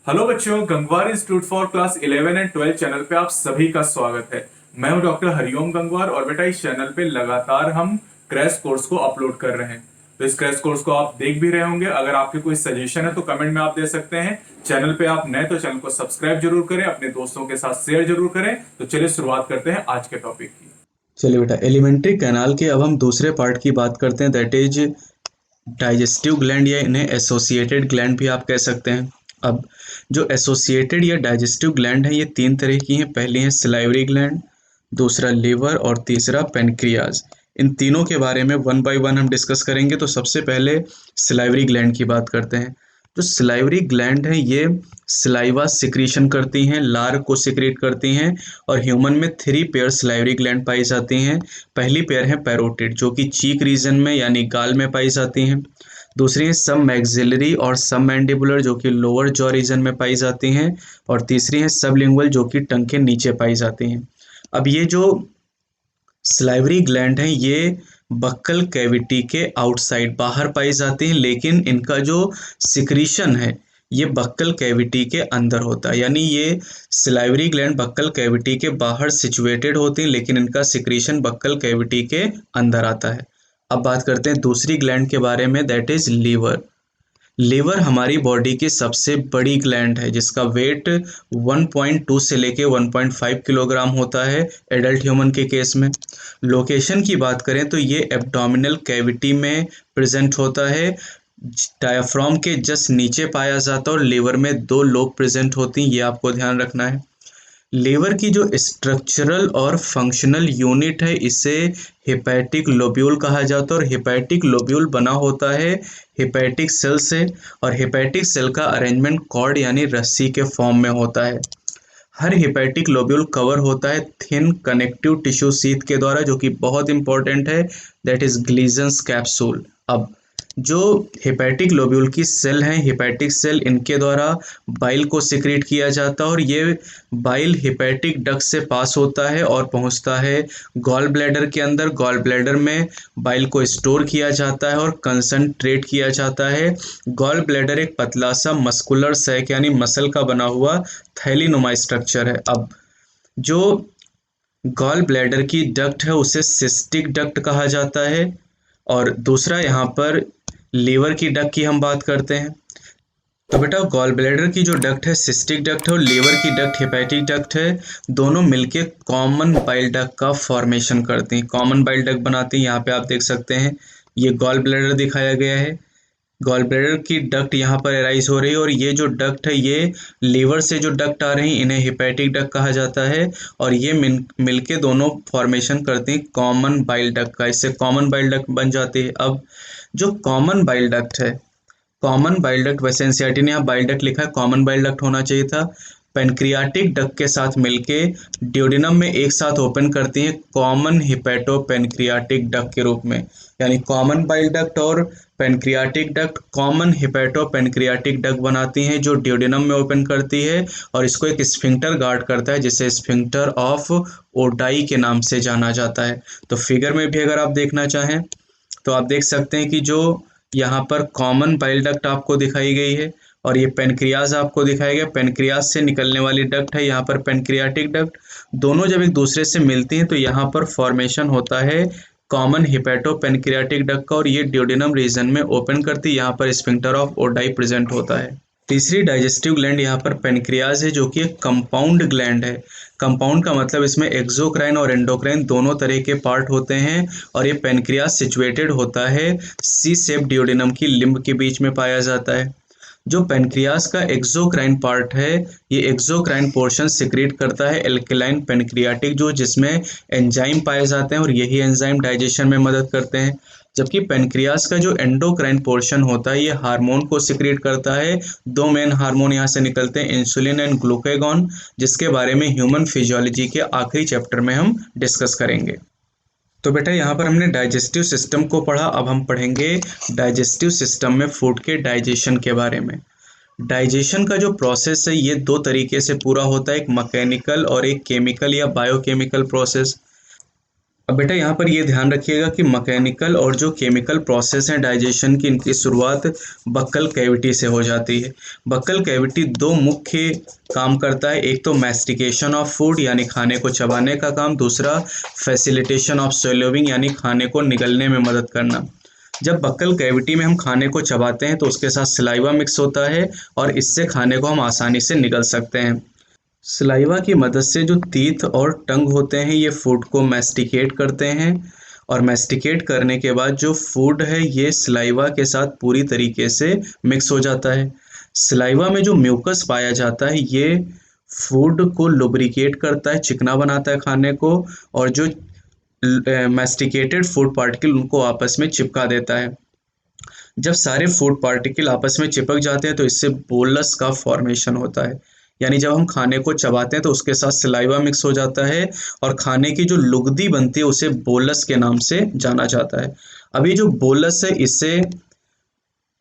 Hello बच्चों, Gangwar institute for class 11 and 12 channel पे आप सभी का स्वागत है। मैं हूं डॉक्टर हरिओम गंगवार और बेटा इस चैनल पे लगातार हम क्रैश कोर्स को अपलोड कर रहे हैं। तो इस क्रैश कोर्स को आप देख भी रहे होंगे। अगर आपके कोई सजेशन है तो कमेंट में आप दे सकते हैं। चैनल पे आप नए तो चैनल को सब्सक्राइब जरूर करें, अपने दोस्तों के साथ शेयर जरूर करें। तो चलिए शुरुआत करते हैं आज के टॉपिक की। चलिए बेटा, एलिमेंट्री कैनाल के अब हम दूसरे पार्ट की बात करते हैं, दैट इज डाइजेस्टिव ग्लैंड, या इन्हें एसोसिएटेड ग्लैंड भी आप कह सकते हैं। अब जो एसोसिएटेड या डाइजेस्टिव ग्लैंड है ये तीन तरह की हैं। पहली है सिलाइवरी ग्लैंड, दूसरा लीवर और तीसरा पेनक्रियाज। इन तीनों के बारे में वन बाय वन हम डिस्कस करेंगे। तो सबसे पहले सिलाइवरी ग्लैंड की बात करते हैं। जो सिलाइवरी ग्लैंड है ये सिलाइवा सिक्रीशन करती हैं, लार को सिक्रेट करती हैं। और ह्यूमन में थ्री पेयर सिलाइवरी ग्लैंड पाई जाती हैं। पहली पेयर है पैरोटिड, जो कि चीक रीजन में यानी गाल में पाई जाती हैं। दूसरी है सब मैक्सिलरी और सब मैंडिबुलर, जो कि लोअर जॉ रीजन में पाई जाती हैं। और तीसरी है सबलिंगुअल, जो कि टंग के नीचे पाई जाती हैं। अब ये जो स्लाइवरी ग्लैंड है ये बक्कल कैविटी के आउटसाइड बाहर पाई जाती हैं, लेकिन इनका जो सिक्रीशन है ये बक्कल कैविटी के अंदर होता है। यानी ये सिलाइवरी ग्लैंड बक्कल कैविटी के बाहर सिचुएटेड होती हैं, लेकिन इनका सिक्रीशन बक्कल कैविटी के अंदर आता है। अब बात करते हैं दूसरी ग्लैंड के बारे में, दैट इज लीवर। लीवर हमारी बॉडी की सबसे बड़ी ग्लैंड है, जिसका वेट 1.2 से लेके 1.5 किलोग्राम होता है एडल्ट ह्यूमन के केस में। लोकेशन की बात करें तो ये एब्डोमिनल कैविटी में प्रेजेंट होता है, डायाफ्राम के जस्ट नीचे पाया जाता है। और लीवर में दो लोब प्रेजेंट होती हैं, ये आपको ध्यान रखना है। लीवर की जो स्ट्रक्चरल और फंक्शनल यूनिट है इसे हेपेटिक लोब्यूल कहा जाता है। और हेपेटिक लोब्यूल बना होता है हेपेटिक सेल से, और हेपेटिक सेल का अरेंजमेंट कॉर्ड यानी रस्सी के फॉर्म में होता है। हर हेपेटिक लोब्यूल कवर होता है थिन कनेक्टिव टिश्यू सीथ के द्वारा, जो कि बहुत इंपॉर्टेंट है, दैट इज ग्लीजन्स कैप्सूल। अब जो हेपेटिक लोब्यूल की सेल हैं, हेपेटिक सेल, इनके द्वारा बाइल को सिक्रीट किया जाता है। और ये बाइल हेपेटिक डक्ट से पास होता है और पहुंचता है गॉल ब्लैडर के अंदर। गॉल ब्लैडर में बाइल को स्टोर किया जाता है और कंसंट्रेट किया जाता है। गॉल ब्लैडर एक पतला सा मस्कुलर सैक यानी मसल का बना हुआ थैलीनुमा स्ट्रक्चर है। अब जो गॉल ब्लैडर की डक्ट है उसे सिस्टिक डक्ट कहा जाता है। और दूसरा यहाँ पर लीवर की डक्ट की हम बात करते हैं। तो बेटा गॉल ब्लैडर की जो डक्ट है सिस्टिक डक्ट है, और लीवर की डक्ट हेपेटिक डक्ट है। दोनों मिलके कॉमन बाइल डक्ट का फॉर्मेशन करती हैं, कॉमन बाइल डक्ट बनाती हैं। यहाँ पे आप देख सकते हैं ये गॉल ब्लैडर दिखाया गया है। गॉल ब्लैडर की डक्ट यहाँ पर एराइज हो रही है, और ये जो डक्ट है ये लीवर से जो डक्ट आ रही हैं इन्हें हेपेटिक डक्ट कहा जाता है। और ये मिलके दोनों फॉर्मेशन करती हैं कॉमन बाइल डक्ट का, इससे कॉमन बाइल डक्ट बन जाती है। अब जो कॉमन बाइल डक्ट है, कॉमन बाइल डक्ट, वैसे एनसीईआरटी ने यहाँ बाइल डक्ट लिखा है, कॉमन बाइल डक्ट होना चाहिए था। पेनक्रियाटिक डक्ट के साथ मिलके ड्यूडेनम में एक साथ ओपन करती हैं कॉमन हिपेटो पेनक्रियाटिक डक्ट के रूप में। यानी कॉमन बाइल डक्ट और pancreatic duct common hepato pancreatic duct बनाती हैं, जो ड्यूडेनम में ओपन करती है। और इसको एक स्फिंक्टर गार्ड करता है, जिसे स्फिंक्टर ऑफ ओडाई के नाम से जाना जाता है। तो फिगर में भी अगर आप देखना चाहें तो आप देख सकते हैं कि जो यहाँ पर कॉमन बाइल डक्ट आपको दिखाई गई है, और ये पेनक्रियाज आपको दिखाया गया। पेनक्रियाज से निकलने वाली डक्ट है यहाँ पर पेनक्रियाटिक डक्ट। दोनों जब एक दूसरे से मिलती हैं तो यहाँ पर फॉर्मेशन होता है कॉमन हिपेटो पेनक्रियाटिक डक्ट का, और ये ड्यूडेनम रीजन में ओपन करती है। यहाँ पर स्फिंक्टर ऑफ ओडाई प्रेजेंट होता है। तीसरी डाइजेस्टिव ग्लैंड यहाँ पर पेनक्रियाज है, जो कि एक कंपाउंड ग्लैंड है। कंपाउंड का मतलब इसमें एक्सोक्राइन और एंडोक्राइन दोनों तरह के पार्ट होते हैं। और ये पेनक्रियाज सिचुएटेड होता है सी शेप ड्यूडेनम की लिम्ब के बीच में पाया जाता है। जो पेनक्रियाज का एक्सोक्राइन पार्ट है, ये एक्सोक्राइन पोर्शन सिक्रीट करता है एल्कलाइन पेनक्रियाटिक जो, जिसमें एंजाइम पाए जाते हैं, और यही एंजाइम डाइजेशन में मदद करते हैं। जबकि पेनक्रियाज का जो एंडोक्राइन पोर्शन होता है ये हार्मोन को सिक्रीट करता है। दो मेन हार्मोन यहाँ से निकलते हैं, इंसुलिन एंड ग्लूकागॉन, जिसके बारे में ह्यूमन फिजियोलॉजी के आखिरी चैप्टर में हम डिस्कस करेंगे। तो बेटा यहाँ पर हमने डाइजेस्टिव सिस्टम को पढ़ा, अब हम पढ़ेंगे डाइजेस्टिव सिस्टम में फूड के डाइजेशन के बारे में। डाइजेशन का जो प्रोसेस है ये दो तरीके से पूरा होता है, एक मैकेनिकल और एक केमिकल या बायोकेमिकल प्रोसेस। अब बेटा यहाँ पर ये ध्यान रखिएगा कि मैकेनिकल और जो केमिकल प्रोसेस हैं डाइजेशन की, इनकी शुरुआत बक्कल कैविटी से हो जाती है। बक्कल कैविटी दो मुख्य काम करता है, एक तो मैस्टिकेशन ऑफ फूड यानी खाने को चबाने का काम, दूसरा फैसिलिटेशन ऑफ स्वैलोविंग यानी खाने को निगलने में मदद करना। जब बक्कल कैविटी में हम खाने को चबाते हैं तो उसके साथ सलाइवा मिक्स होता है और इससे खाने को हम आसानी से निगल सकते हैं। सलाइवा की मदद से जो टीथ और टंग होते हैं ये फूड को मैस्टिकेट करते हैं और मैस्टिकेट करने के बाद जो फूड है ये सलाइवा के साथ पूरी तरीके से मिक्स हो जाता है। सलाइवा में जो म्यूकस पाया जाता है ये फूड को लुब्रिकेट करता है, चिकना बनाता है खाने को, और जो मैस्टिकेटेड फूड पार्टिकल उनको आपस में चिपका देता है। जब सारे फूड पार्टिकल आपस में चिपक जाते हैं तो इससे बोलस का फॉर्मेशन होता है, यानी जब हम खाने को चबाते हैं तो उसके साथ सलाइवा मिक्स हो जाता है और खाने की जो लुगदी बनती है उसे बोलस के नाम से जाना जाता है। अब ये जो बोलस है इसे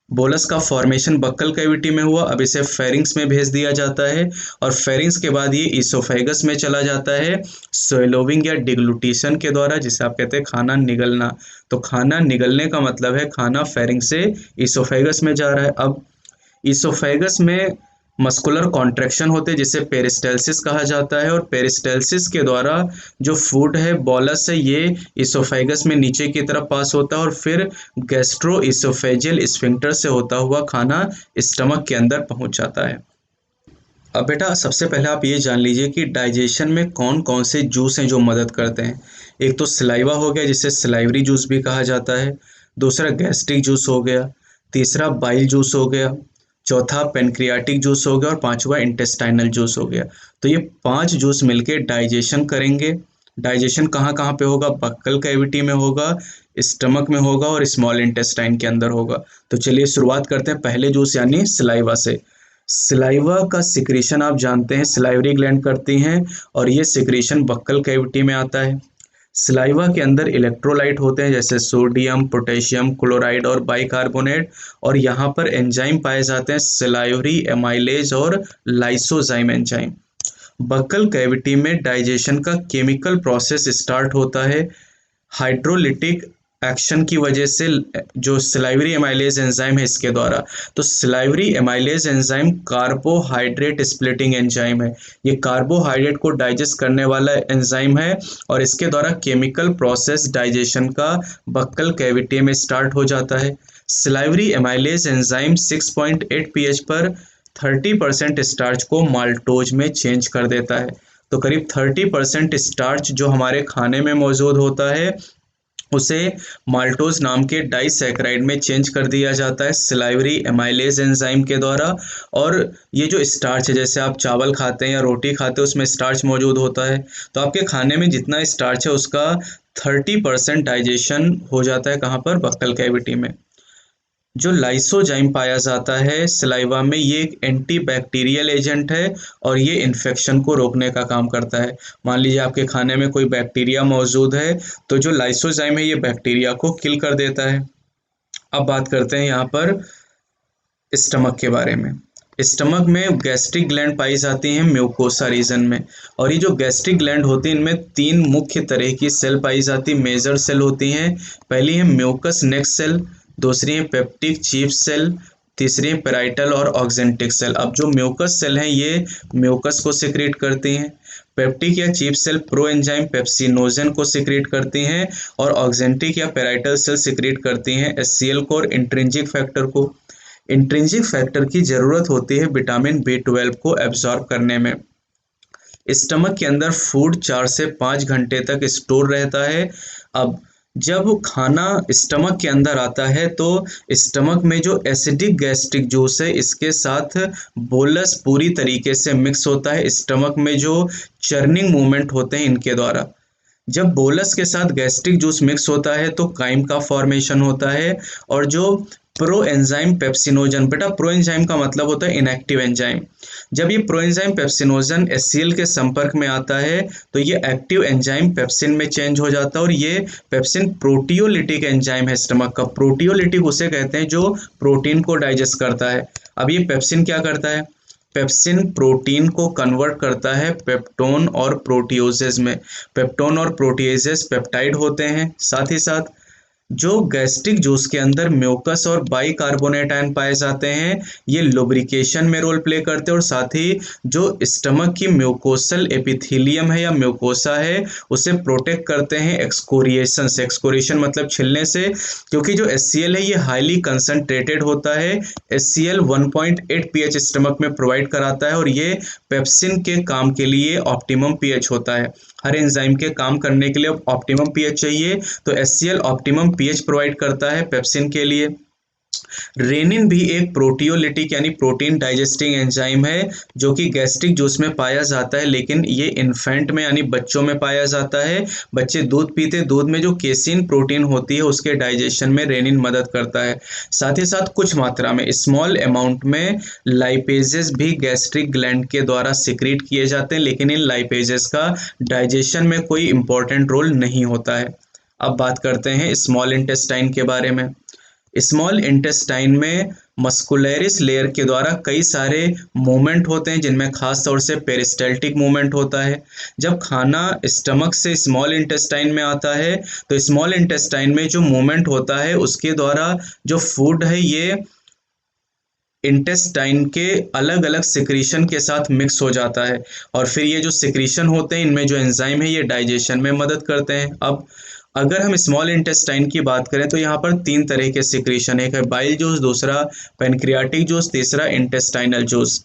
बोलस का फॉर्मेशन बक्कल कैविटी में हुआ, अब इसे फेरिंग्स में भेज दिया जाता है और फेरिंग्स के बाद ये इसोफेगस में चला जाता है स्वैलोविंग या डिग्लूटिशन के द्वारा, जिसे आप कहते हैं खाना निगलना। तो खाना निगलने का मतलब है खाना फेरिंग्स से इसोफेगस में जा रहा है। अब इसोफेगस में मस्कुलर कॉन्ट्रैक्शन होते हैं जिसे पेरिस्टेल्सिस कहा जाता है और पेरिस्टेल्सिस के द्वारा जो फूड है बोलस है ये इसोफेगस में नीचे की तरफ पास होता है और फिर गैस्ट्रो इसोफेजियल स्फिंक्टर से होता हुआ खाना स्टमक के अंदर पहुंच जाता है। अब बेटा सबसे पहले आप ये जान लीजिए कि डाइजेशन में कौन कौन से जूस हैं जो मदद करते हैं। एक तो सलाइवा हो गया जिसे सलाइवरी जूस भी कहा जाता है, दूसरा गैस्ट्रिक जूस हो गया, तीसरा बाइल जूस हो गया, चौथा पेनक्रियाटिक जूस हो गया और पांचवा इंटेस्टाइनल जूस हो गया। तो ये 5 जूस मिलके डाइजेशन करेंगे। डाइजेशन कहाँ कहाँ पे होगा? बक्कल कैविटी में होगा, स्टमक में होगा और स्मॉल इंटेस्टाइन के अंदर होगा। तो चलिए शुरुआत करते हैं पहले जूस यानी सलाइवा से। सलाइवा का सिक्रीशन आप जानते हैं सलाइवरी ग्लैंड करती हैं और ये सिक्रीशन बक्कल कैविटी में आता है। सलाइवा के अंदर इलेक्ट्रोलाइट होते हैं जैसे सोडियम, पोटेशियम, क्लोराइड और बाइकार्बोनेट, और यहाँ पर एंजाइम पाए जाते हैं सलाइवरी एमाइलेज और लाइसोजाइम एंजाइम। बक्कल कैविटी में डाइजेशन का केमिकल प्रोसेस स्टार्ट होता है हाइड्रोलिटिक एक्शन की वजह से, जो सलाइवरी एमाइलेज एंजाइम है इसके द्वारा। तो salivary amylase enzyme carbohydrate splitting enzyme है, ये कार्बोहाइड्रेट को डाइजेस्ट करने वाला एंजाइम है और इसके द्वारा केमिकल प्रोसेस डाइजेशन का बक्कल कैविटी में स्टार्ट हो जाता है। सलाइवरी एमाइलेज एंजाइम 6.8 pH पर 30% स्टार्च को माल्टोज में चेंज कर देता है। तो करीब 30% स्टार्च जो हमारे खाने में मौजूद होता है उसे माल्टोज नाम के डाइसैकराइड में चेंज कर दिया जाता है सलाइवरी एमाइलेज एंजाइम के द्वारा। और ये जो स्टार्च है, जैसे आप चावल खाते हैं या रोटी खाते हैं उसमें स्टार्च मौजूद होता है, तो आपके खाने में जितना स्टार्च है उसका 30% डाइजेशन हो जाता है कहाँ पर? बक्कल कैविटी में। जो लाइसोजाइम पाया जाता है सलाइवा में ये एक एंटीबैक्टीरियल एजेंट है और ये इन्फेक्शन को रोकने का काम करता है। मान लीजिए आपके खाने में कोई बैक्टीरिया मौजूद है तो जो लाइसोजाइम है ये बैक्टीरिया को किल कर देता है। अब बात करते हैं यहाँ पर स्टमक के बारे में। स्टमक में गैस्ट्रिक ग्लैंड पाई जाती हैं म्यूकोसा रीजन में, और ये जो गैस्ट्रिक ग्लैंड होती हैं इनमें 3 मुख्य तरह की सेल पाई जाती, मेजर सेल होती हैं। पहली है म्यूकस नेक्स सेल, दूसरी है पेप्टिक चीफ सेल, तीसरी है पेराइटल और ऑक्जेंटिक सेल। अब जो म्यूकस सेल हैं ये म्यूकस को सिक्रेट करती हैं, पेप्टिक या chief cell proenzyme pepsinogen को सिक्रेट करती हैं और ऑक्जेंटिक या पेराइटल सेल सिक्रेट करती हैं एचसीएल को और इंट्रिंसिक फैक्टर को। इंट्रिंसिक फैक्टर की जरूरत होती है विटामिन B12 को एब्जॉर्ब करने में। स्टमक के अंदर फूड 4 से 5 घंटे तक स्टोर रहता है। अब जब खाना स्टमक के अंदर आता है तो स्टमक में जो एसिडिक गैस्ट्रिक जूस है इसके साथ बोलस पूरी तरीके से मिक्स होता है स्टमक में जो चर्निंग मूवमेंट होते हैं इनके द्वारा। जब बोलस के साथ गैस्ट्रिक जूस मिक्स होता है तो काइम का फॉर्मेशन होता है और जो प्रो एंजाइम पेप्सिनोजन, बेटा प्रो एंजाइम का मतलब होता है इनएक्टिव एंजाइम। जब ये प्रो एंजाइम पेप्सिनोजन एचसीएल के संपर्क में आता है तो ये एक्टिव एंजाइम पेप्सिन में चेंज हो जाता है और ये पेप्सिन प्रोटियोलिटिक एंजाइम है स्टमक का। प्रोटियोलिटिक उसे कहते हैं जो प्रोटीन को डाइजेस्ट करता है। अब ये पेप्सिन क्या करता है? पेप्सिन प्रोटीन को कन्वर्ट करता है पेप्टोन और प्रोटियोजेज में। पेप्टोन और प्रोटिएजेस पेप्टाइड होते हैं। साथ ही साथ जो गैस्ट्रिक जूस के अंदर म्यूकस और बाइकार्बोनेट आयन पाए जाते हैं, ये लुब्रिकेशन में रोल प्ले करते हैं और साथ ही जो स्टमक की म्यूकोसल एपिथेलियम है या म्यूकोसा है उसे प्रोटेक्ट करते हैं एक्सकोरिएशन से। एक्सकोरिएशन मतलब छिलने से, क्योंकि जो HCl है ये हाईली कंसंट्रेटेड होता है। HCl 1.8 pH स्टमक में प्रोवाइड कराता है और ये पेप्सिन के काम के लिए ऑप्टिमम pH होता है। हर एंजाइम के काम करने के लिए ऑप्टिमम pH चाहिए, तो HCl ऑप्टिमम pH प्रोवाइड करता है पेप्सिन के लिए। रेनिन भी एक प्रोटियोलिटिक यानी प्रोटीन डाइजेस्टिंग एंजाइम है जो कि गैस्ट्रिक जूस में पाया जाता है, लेकिन ये इन्फेंट में यानी बच्चों में पाया जाता है। बच्चे दूध पीते, दूध में जो केसिन प्रोटीन होती है उसके डाइजेशन में रेनिन मदद करता है। साथ ही साथ कुछ मात्रा में स्मॉल अमाउंट में लाइपेजेस भी गैस्ट्रिक ग्लैंड के द्वारा सिक्रीट किए जाते हैं, लेकिन इन लाइपेजेस का डाइजेशन में कोई इंपॉर्टेंट रोल नहीं होता है। अब बात करते हैं स्मॉल इंटेस्टाइन के बारे में। स्मॉल इंटेस्टाइन में मस्कुलरिस लेयर के द्वारा कई सारे मूवमेंट होते हैं, जिनमें खास तौर से पेरिस्टल्टिक मूवमेंट होता है। जब खाना स्टमक से स्मॉल इंटेस्टाइन में आता है तो स्मॉल इंटेस्टाइन में जो मूवमेंट होता है उसके द्वारा जो फूड है ये इंटेस्टाइन के अलग अलग सिक्रीशन के साथ मिक्स हो जाता है और फिर ये जो सिक्रीशन होते हैं इनमें जो एंजाइम है ये डाइजेशन में मदद करते हैं। अब अगर हम स्मॉल इंटेस्टाइन की बात करें तो यहाँ पर 3 तरह के सिक्रीशन, एक है बाइल जूस, दूसरा पेनक्रियाटिक जूस, तीसरा इंटेस्टाइनल जूस।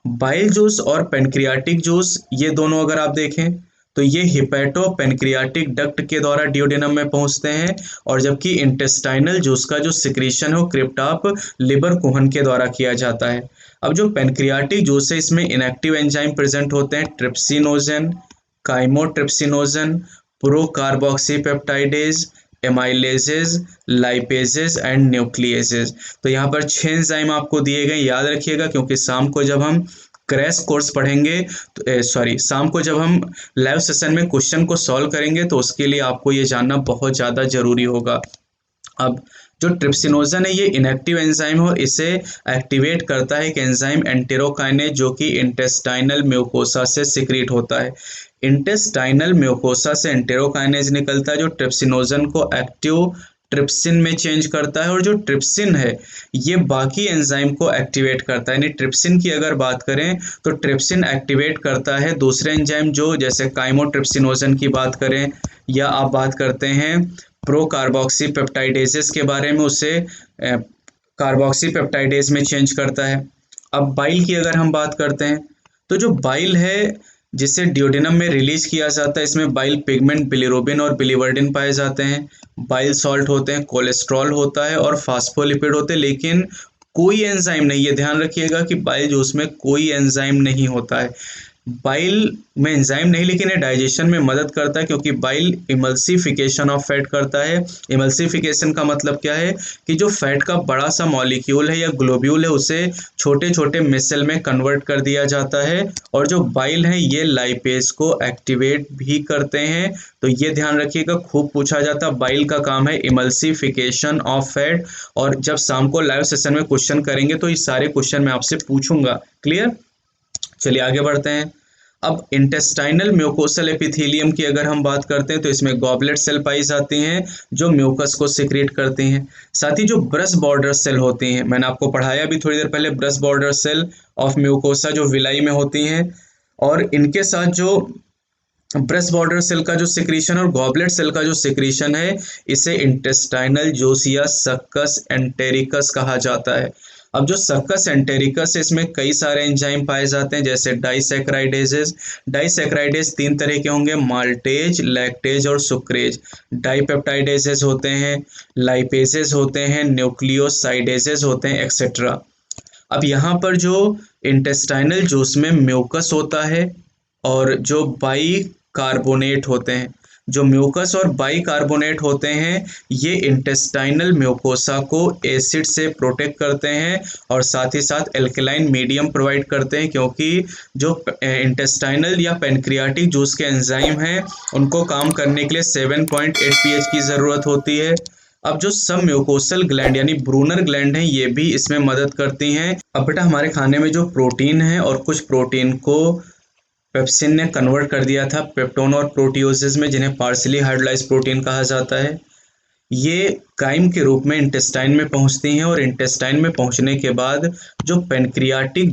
बाइल जूस और पेनक्रियाटिक जूस ये दोनों अगर आप देखें तो ये हिपैटो पेनक्रियाटिक डक्ट के द्वारा डियोडेनम में पहुंचते हैं, और जबकि इंटेस्टाइनल जूस का जो सिक्रीशन है वो क्रिप्टाप लिवर कुहन के द्वारा किया जाता है। अब जो पेनक्रियाटिक जूस है इसमें इनएक्टिव एंजाइम प्रेजेंट होते हैं, ट्रिप्सिनोजन, काइमोट्रिप्सिनोजन, प्रोकार्बोक्सीपेप्टाइडेज, एमाइलेजेज, लाइपेजेज एंड न्यूक्लिएजेज। तो यहाँ पर 6 एंजाइम आपको दिए गए, याद रखिएगा, क्योंकि शाम को जब हम क्रैश कोर्स पढ़ेंगे तो शाम को जब हम लाइव सेशन में क्वेश्चन को सॉल्व करेंगे तो उसके लिए आपको ये जानना बहुत ज़्यादा जरूरी होगा। अब जो ट्रिप्सिनोजन है ये इनएक्टिव एंजाइम है और इसे एक्टिवेट करता है एक एंजाइम एंटेरोकाइनेज जो कि इंटेस्टाइनल म्यूकोसा से सिक्रीट होता है। इंटेस्टाइनल म्यूकोसा से एंटेरोकाइनेज निकलता है जो ट्रिप्सिनोजन को एक्टिव ट्रिप्सिन में चेंज करता है, और जो ट्रिप्सिन है ये बाकी एंजाइम को एक्टिवेट करता है। यानी ट्रिप्सिन की अगर बात करें तो ट्रिप्सिन एक्टिवेट करता है दूसरे एंजाइम, जो जैसे काइमोट्रिप्सिनोजन की बात करें या आप बात करते हैं प्रो कार्बोक्सी पेप्टाइडेजेस के बारे में, उसे कार्बोक्सी पेप्टाइडेज में चेंज करता है। अब बाइल की अगर हम बात करते हैं तो जो बाइल है जिसे डियोडेनम में रिलीज किया जाता है, इसमें बाइल पिगमेंट, बिलिरुबिन और बिलिवर्डिन पाए जाते हैं। बाइल सॉल्ट होते हैं, कोलेस्ट्रॉल होता है और फास्फोलिपिड होते हैं, लेकिन कोई एंजाइम नहीं। ये ध्यान रखिएगा कि बाइल जूस में कोई एंजाइम नहीं होता है। बाइल में एंजाइम नहीं, लेकिन ये डाइजेशन में मदद करता है, क्योंकि बाइल इमल्सिफिकेशन ऑफ फैट करता है। इमल्सिफिकेशन का मतलब क्या है कि जो फैट का बड़ा सा मॉलिक्यूल है या ग्लोब्यूल है उसे छोटे छोटे मिसल में कन्वर्ट कर दिया जाता है, और जो बाइल है ये लाइपेज को एक्टिवेट भी करते हैं। तो ये ध्यान रखिएगा, खूब पूछा जाता, बाइल का काम है इमल्सिफिकेशन ऑफ फैट, और जब शाम को लाइव सेशन में क्वेश्चन करेंगे तो ये सारे क्वेश्चन मैं आपसे पूछूंगा। क्लियर? चलिए आगे बढ़ते हैं। अब इंटेस्टाइनल म्यूकोसल एपिथेलियम की अगर हम बात करते हैं तो इसमें गॉबलेट सेल पाई जाती हैं जो म्यूकस को सिक्रेट करती हैं। साथ ही जो ब्रश बॉर्डर सेल होती हैं, मैंने आपको पढ़ाया भी थोड़ी देर पहले, brush border cell of mucosa जो विलाई में होती हैं, और इनके साथ जो ब्रश बॉर्डर सेल का जो सिक्रीशन और गॉबलेट सेल का जो सिक्रीशन है इसे इंटेस्टाइनल जूस या सक्कस एंटेरिकस कहा जाता है। अब जो सक्कस एंटेरिकस है इसमें कई सारे एंजाइम पाए जाते हैं, जैसे डाइसैकराइडेजेस। डाइसैकराइडेज 3 तरह के होंगे, माल्टेज, लैक्टेज और सुक्रेज। डाइपेप्टाइडेजेस होते हैं, लाइपेजेस होते हैं, न्यूक्लियोसाइडेजेस होते हैं, एक्सेट्रा। अब यहाँ पर जो इंटेस्टाइनल जूस में म्यूकस होता है और जो बाइकार्बोनेट होते हैं, जो म्यूकस और बाइकार्बोनेट होते हैं ये इंटेस्टाइनल म्यूकोसा को एसिड से प्रोटेक्ट करते हैं और साथ ही साथ एल्कलाइन मीडियम प्रोवाइड करते हैं, क्योंकि जो इंटेस्टाइनल या पेनक्रियाटिक जूस के एंजाइम हैं उनको काम करने के लिए 7.8 pH की ज़रूरत होती है। अब जो सब म्यूकोसल ग्लैंड यानी ब्रूनर ग्लैंड है ये भी इसमें मदद करती हैं। अब बेटा हमारे खाने में जो प्रोटीन है और कुछ प्रोटीन को पेप्सिन ने कन्वर्ट कर दिया था पेप्टोन और प्रोटियोसिस में, जिन्हें पार्सली हाइड्रोलाइज्ड प्रोटीन कहा जाता है। ये काइम के रूप में इंटेस्टाइन में पहुंचती हैं और इंटेस्टाइन में पहुंचने के बाद जो पेनक्रियाटिक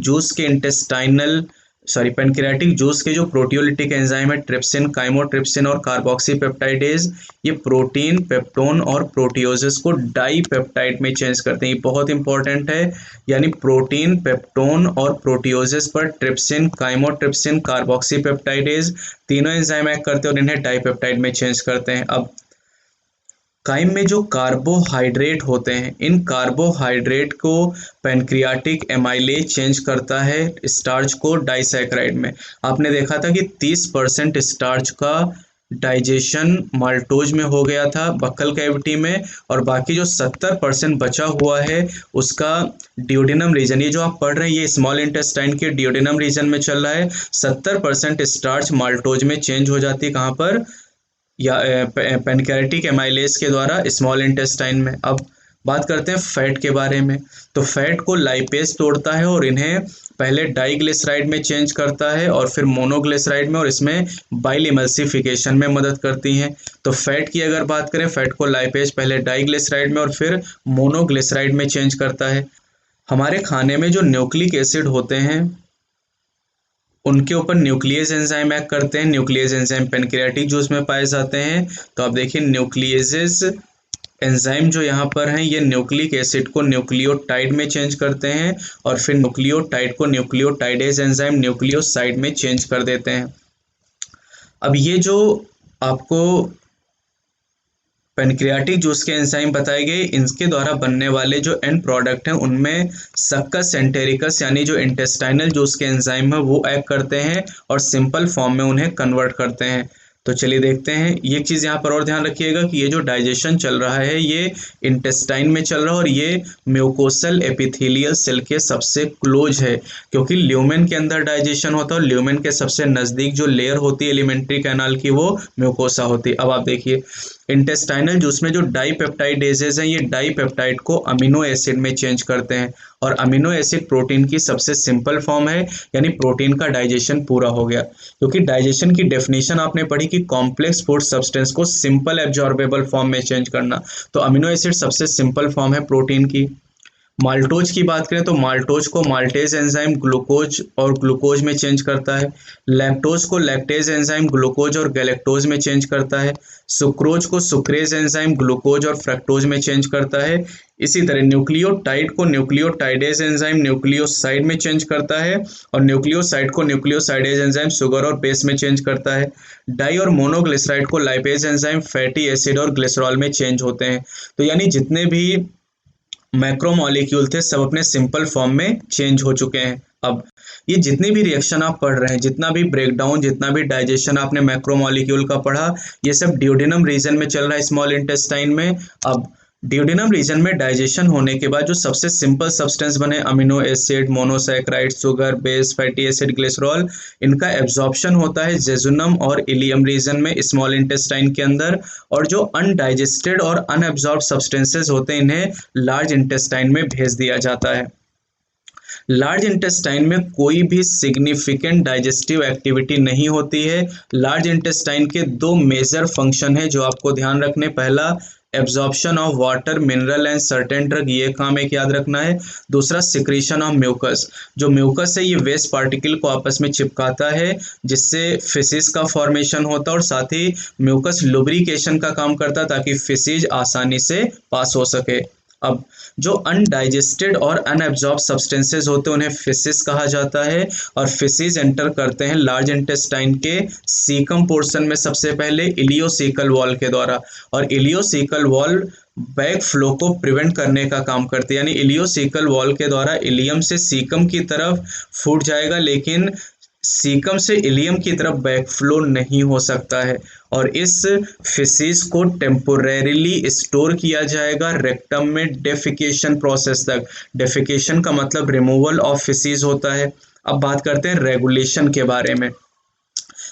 जूस के जो प्रोटियोलिटिक एंजाइम है ट्रिप्सिन, काइमोट्रिप्सिन और कार्बोक्सीपेप्टाइडेज, ये प्रोटीन, पेप्टोन और प्रोटियोसिस को डाई पेप्टाइड में चेंज करते हैं। ये बहुत इंपॉर्टेंट है, यानी प्रोटीन, पेप्टोन और प्रोटियोसिस पर ट्रिप्सिन, काइमोट्रिप्सिन, कार्बोक्सीपेप्टाइडेज तीनों एंजाइम एक्ट करते हैं और इन्हें डाई पेप्टाइड में चेंज करते हैं। अब काइम में जो कार्बोहाइड्रेट होते हैं, इन कार्बोहाइड्रेट को पैनक्रियाटिक एमाइलेज चेंज करता है स्टार्च को डाइसैकराइड में। आपने देखा था कि 30% स्टार्च का डाइजेशन माल्टोज में हो गया था बक्कल कैविटी में, और बाकी जो 70% बचा हुआ है उसका ड्यूडेनम रीजन, ये जो आप पढ़ रहे हैं ये स्मॉल इंटेस्टाइन के ड्यूडेनम रीजन में चल रहा है। 70% स्टार्च माल्टोज में चेंज हो जाती है, कहाँ पर, या पैनक्रियाटिक एमाइलेज के द्वारा स्मॉल इंटेस्टाइन में। अब बात करते हैं फैट के बारे में। तो फैट को लाइपेज तोड़ता है और इन्हें पहले डाइग्लिसराइड में चेंज करता है और फिर मोनोग्लिसराइड में, और इसमें बाइल इमल्सिफिकेशन में मदद करती हैं। तो फैट की अगर बात करें, फैट को लाइपेज पहले डाइग्लिसराइड में और फिर मोनोग्लिसराइड में चेंज करता है। हमारे खाने में जो न्यूक्लिक एसिड होते हैं उनके ऊपर न्यूक्लियस एंजाइम एक्ट करते हैं। न्यूक्लियस एंजाइम पैनक्रियाटिक जूस में पाए जाते हैं। तो आप देखिए न्यूक्लियसेस एंजाइम जो यहाँ पर हैं ये न्यूक्लिक एसिड को न्यूक्लियोटाइड में चेंज करते हैं और फिर न्यूक्लियोटाइड को न्यूक्लियोटाइडेज एंजाइम न्यूक्लियोसाइड में चेंज कर देते हैं। अब ये जो आपको पैनक्रियाटिक जूस के एंजाइम बताए गए, इनके द्वारा बनने वाले जो एंड प्रोडक्ट हैं उनमें सक्कस एंटेरिकस यानी जो इंटेस्टाइनल जूस के एंजाइम है वो एक्ट करते हैं और सिंपल फॉर्म में उन्हें कन्वर्ट करते हैं। तो चलिए देखते हैं। ये चीज़ यहाँ पर और ध्यान रखिएगा कि ये जो डाइजेशन चल रहा है ये इंटेस्टाइन में चल रहा है और ये म्यूकोसल एपिथेलियल सेल के सबसे क्लोज है, क्योंकि ल्यूमेन के अंदर डाइजेशन होता है और ल्यूमेन के सबसे नज़दीक जो लेयर होती है एलिमेंट्री कैनाल की वो म्यूकोसा होती है। अब आप देखिए इंटेस्टाइनल जूस में जो डाइपेप्टाइडेजेस हैं ये डाइपेप्टाइड को अमीनो एसिड में चेंज करते हैं और अमीनो एसिड प्रोटीन की सबसे सिंपल फॉर्म है, यानी प्रोटीन का डाइजेशन पूरा हो गया। क्योंकि डाइजेशन की डेफिनेशन आपने पढ़ी कि कॉम्प्लेक्स फूड सब्सटेंस को सिंपल एब्जॉर्बेबल फॉर्म में चेंज करना, तो अमीनो एसिड सबसे सिंपल फॉर्म है प्रोटीन की। माल्टोज की बात करें तो माल्टोज को माल्टेज एंजाइम ग्लूकोज और ग्लूकोज में चेंज करता है। लैक्टोज को लैक्टेज एंजाइम ग्लूकोज और गैलेक्टोज में चेंज करता है। सुक्रोज को सुक्रेज एंजाइम ग्लूकोज और फ्रक्टोज में चेंज करता है। इसी तरह न्यूक्लियोटाइड को न्यूक्लियोटाइडेज एंजाइम न्यूक्लियोसाइड में चेंज करता है और न्यूक्लियोसाइड को न्यूक्लियोसाइडेज एंजाइम शुगर और बेस में चेंज करता है। डाई और मोनोग्लिसराइड को लाइपेज एंजाइम फैटी एसिड और ग्लिसरॉल में चेंज होते हैं। तो यानी जितने भी मैक्रोमॉलिक्यूल थे सब अपने सिंपल फॉर्म में चेंज हो चुके हैं। अब ये जितनी भी रिएक्शन आप पढ़ रहे हैं, जितना भी ब्रेकडाउन, जितना भी डाइजेशन आपने मैक्रोमॉलिक्यूल का पढ़ा, ये सब ड्यूडेनम रीजन में चल रहा है स्मॉल इंटेस्टाइन में। अब ड्यूडेनम रीजन में डाइजेशन होने के बाद जो सबसे सिंपल सब्सटेंस बने amino acid, monosaccharide, sugar, base, fatty acid, glycerol, इनका एब्जॉर्प्शन होता है जेजुनम और इलियम रीजन में स्मॉल इंटेस्टाइन के अंदर, और जो अनडाइजेस्टेड और अनएब्जॉर्ब सब्सटेंसेस होते हैं इन्हें लार्ज इंटेस्टाइन में भेज दिया जाता है। लार्ज इंटेस्टाइन में कोई भी सिग्निफिकेंट डाइजेस्टिव एक्टिविटी नहीं होती है। लार्ज इंटेस्टाइन के दो मेजर फंक्शन है जो आपको ध्यान रखने, पहला absorption of water, mineral and certain drug, ये काम एक याद रखना है। दूसरा सिक्रीशन ऑफ म्यूकस, जो म्यूकस है ये वेस्ट पार्टिकल को आपस में चिपकाता है जिससे फिसिस का फॉर्मेशन होता है और साथ ही म्यूकस लुब्रिकेशन का काम करता है ताकि फिसिज आसानी से पास हो सके। अब जो अनडाइजेस्टेड और अनएब्जॉर्ब सब्सटेंसेस होते हैं उन्हें फिसिस कहा जाता है और फिसिस एंटर करते हैं लार्ज इंटेस्टाइन के सीकम पोर्शन में सबसे पहले इलियोसीकल वॉल के द्वारा, और इलियोसीकल वॉल बैक फ्लो को प्रिवेंट करने का काम करती है, यानी इलियोसीकल वॉल के द्वारा इलियम से सीकम की तरफ फूट जाएगा लेकिन सीकम से इलियम की तरफ बैकफ्लो नहीं हो सकता है और इस फिसिस को टेम्पोरेरीली स्टोर किया जाएगा रेक्टम में डेफिकेशन प्रोसेस तक। डेफिकेशन का मतलब रिमूवल ऑफ फिसिस होता है। अब बात करते हैं रेगुलेशन के बारे में।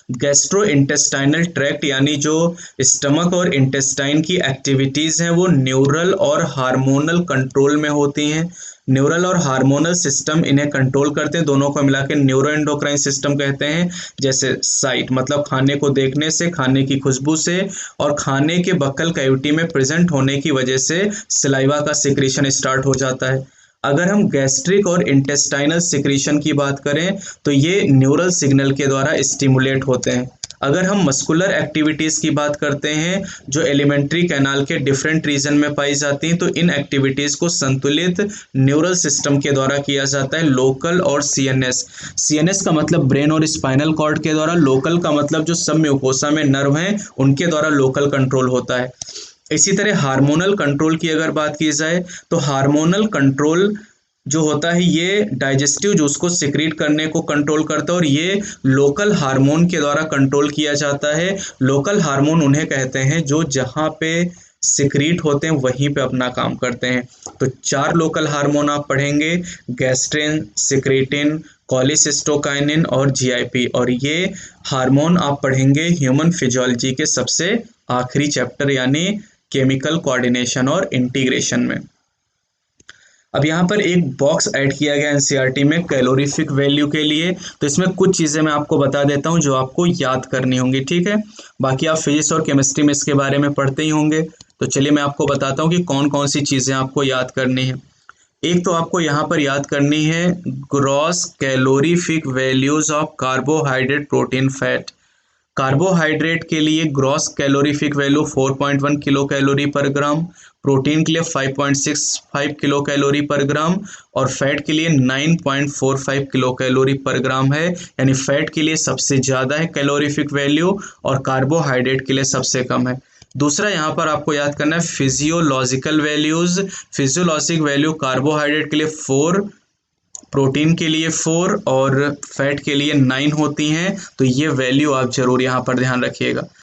गैस्ट्रो इंटेस्टाइनल ट्रैक्ट यानी जो स्टमक और इंटेस्टाइन की एक्टिविटीज़ हैं वो न्यूरल और हार्मोनल कंट्रोल में होती हैं। न्यूरल और हार्मोनल सिस्टम इन्हें कंट्रोल करते हैं, दोनों को मिला के न्यूरो एंडोक्राइन सिस्टम कहते हैं। जैसे साइट मतलब खाने को देखने से, खाने की खुशबू से और खाने के बक्कल कैविटी में प्रेजेंट होने की वजह से सलाइवा का सिक्रीशन स्टार्ट हो जाता है। अगर हम गैस्ट्रिक और इंटेस्टाइनल सिक्रीशन की बात करें तो ये न्यूरल सिग्नल के द्वारा स्टिमुलेट होते हैं। अगर हम मस्कुलर एक्टिविटीज़ की बात करते हैं जो एलिमेंट्री कैनाल के डिफरेंट रीजन में पाई जाती हैं, तो इन एक्टिविटीज़ को संतुलित न्यूरल सिस्टम के द्वारा किया जाता है, लोकल और सीएनएस। सीएनएस का मतलब ब्रेन और स्पाइनल कॉर्ड के द्वारा, लोकल का मतलब जो सब म्यूकोसा में नर्व हैं उनके द्वारा लोकल कंट्रोल होता है। इसी तरह हार्मोनल कंट्रोल की अगर बात की जाए तो हार्मोनल कंट्रोल जो होता है ये डाइजेस्टिव जूस को सिक्रीट करने को कंट्रोल करता है और ये लोकल हार्मोन के द्वारा कंट्रोल किया जाता है। लोकल हार्मोन उन्हें कहते हैं जो जहाँ पे सिक्रीट होते हैं वहीं पे अपना काम करते हैं। तो 4 लोकल हार्मोन आप पढ़ेंगे, गैस्ट्रिन, सिक्रेटिन, कोलिसिस्टोकाइनिन और जीआईपी, और ये हार्मोन आप पढ़ेंगे ह्यूमन फिजियोलॉजी के सबसे आखिरी चैप्टर यानी केमिकल कोऑर्डिनेशन और इंटीग्रेशन में। अब यहाँ पर एक बॉक्स ऐड किया गया एनसीईआरटी में कैलोरीफिक वैल्यू के लिए, तो इसमें कुछ चीज़ें मैं आपको बता देता हूँ जो आपको याद करनी होंगी, ठीक है। बाकी आप फिजिक्स और केमिस्ट्री में इसके बारे में पढ़ते ही होंगे, तो चलिए मैं आपको बताता हूँ कि कौन कौन सी चीज़ें आपको याद करनी है। एक तो आपको यहाँ पर याद करनी है gross calorific values of carbohydrate, protein, fat. Carbohydrate के लिए gross calorific value 4.1 kilo calorie पर ग्राम, प्रोटीन के लिए 5.65 किलो कैलोरी पर ग्राम और फैट के लिए 9.45 किलो कैलोरी पर ग्राम है। यानी फैट के लिए सबसे ज़्यादा है कैलोरीफिक वैल्यू और कार्बोहाइड्रेट के लिए सबसे कम है। दूसरा यहाँ पर आपको याद करना है physiological values. Physiologic value carbohydrate के लिए 4, प्रोटीन के लिए 4 और फैट के लिए 9 होती हैं, तो ये वैल्यू आप जरूर यहाँ पर ध्यान रखिएगा।